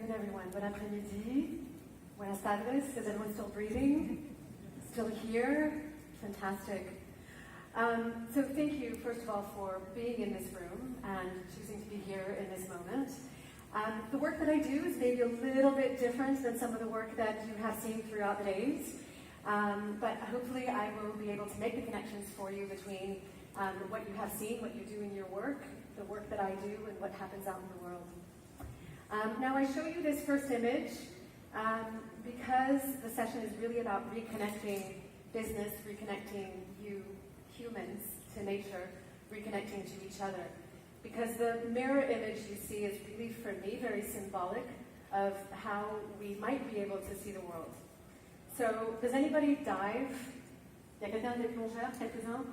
afternoon, everyone. Bon après-midi. Buenas tardes. Is everyone still breathing? Still here? Fantastic. So thank you, first of all, for being in this room and choosing to be here in this moment. The work that I do is maybe a little bit different than some of the work that you have seen throughout the days. But hopefully I will be able to make the connections for you between what you have seen, what you do in your work, the work that I do, and what happens out in the world. Now I show you this first image because the session is really about reconnecting business, reconnecting you humans to nature, reconnecting to each other. Because the mirror image you see is really, for me, very symbolic of how we might be able to see the world. So, does anybody dive? Y a quelqu'un des plongeurs, quelques-uns?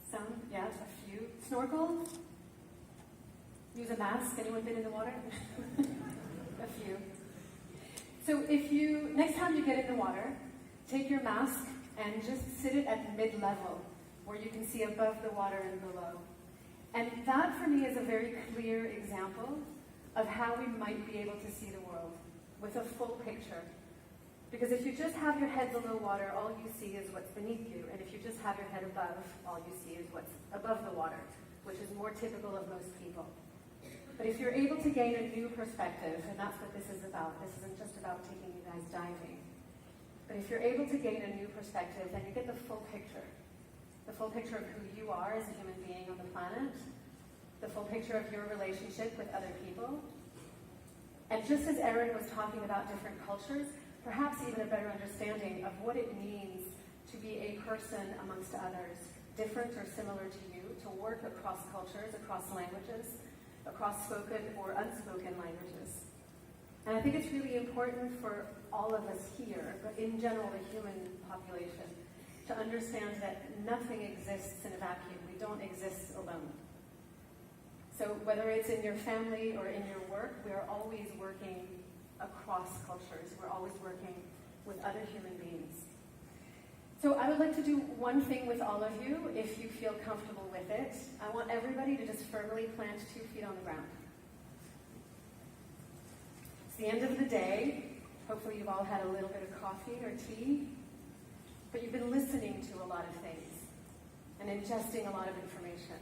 Some, yeah, a few. Snorkel? Use a mask? Anyone been in the water? A few. So next time you get in the water, take your mask and just sit it at mid-level, where you can see above the water and below. And that, for me, is a very clear example of how we might be able to see the world, with a full picture. Because if you just have your head below water, all you see is what's beneath you. And if you just have your head above, all you see is what's above the water, which is more typical of most people. But if you're able to gain a new perspective, and that's what this is about, this isn't just about taking you guys diving. But if you're able to gain a new perspective, then you get the full picture. The full picture of who you are as a human being on the planet, the full picture of your relationship with other people. And just as Erin was talking about different cultures, perhaps even a better understanding of what it means to be a person amongst others, different or similar to you, to work across cultures, across languages, across spoken or unspoken languages. And I think it's really important for all of us here, but in general the human population, to understand that nothing exists in a vacuum. We don't exist alone. So whether it's in your family or in your work, we are always working across cultures. We're always working with other human beings. So I would like to do one thing with all of you, if you feel comfortable with it. I want everybody to just firmly plant 2 feet on the ground. It's the end of the day. Hopefully you've all had a little bit of coffee or tea, but you've been listening to a lot of things and ingesting a lot of information.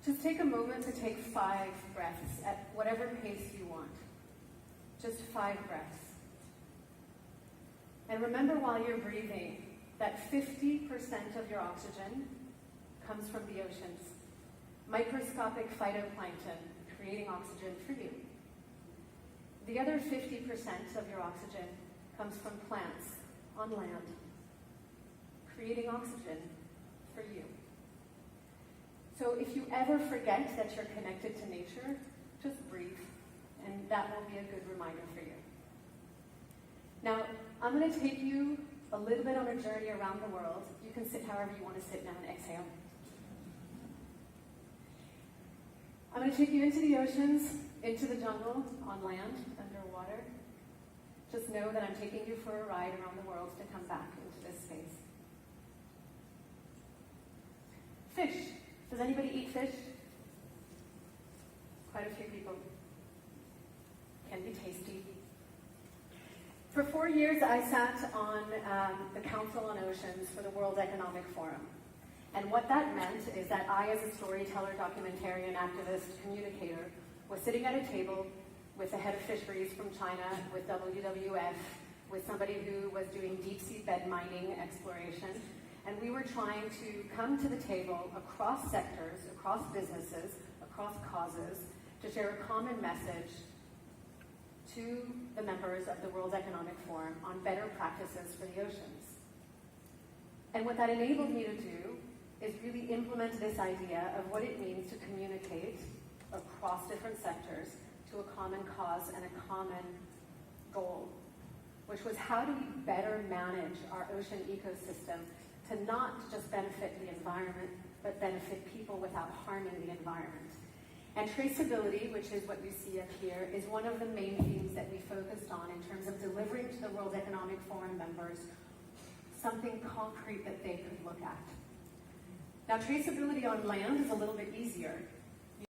Just take a moment to take 5 breaths at whatever pace you want. Just 5 breaths. And remember while you're breathing that 50% of your oxygen comes from the oceans. Microscopic phytoplankton creating oxygen for you. The other 50% of your oxygen comes from plants on land, creating oxygen for you. So if you ever forget that you're connected to nature, just breathe, and that will be a good reminder for you. Now, I'm going to take you a little bit on a journey around the world. You can sit however you want to sit now and exhale. I'm going to take you into the oceans, into the jungle, on land, underwater. Just know that I'm taking you for a ride around the world to come back into this space. Fish. Does anybody eat fish? Quite a few people. Can be tasty. For 4 years, I sat on the Council on Oceans for the World Economic Forum. And what that meant is that I, as a storyteller, documentarian, activist, communicator, was sitting at a table with the head of fisheries from China, with WWF, with somebody who was doing deep-sea bed mining exploration. And we were trying to come to the table across sectors, across businesses, across causes, to share a common message to the members of the World Economic Forum on better practices for the oceans. And what that enabled me to do is really implement this idea of what it means to communicate across different sectors to a common cause and a common goal, which was how do we better manage our ocean ecosystem to not just benefit the environment, but benefit people without harming the environment. And traceability, which is what you see up here, is one of the main themes that we focused on in terms of delivering to the World Economic Forum members something concrete that they could look at. Now, traceability on land is a little bit easier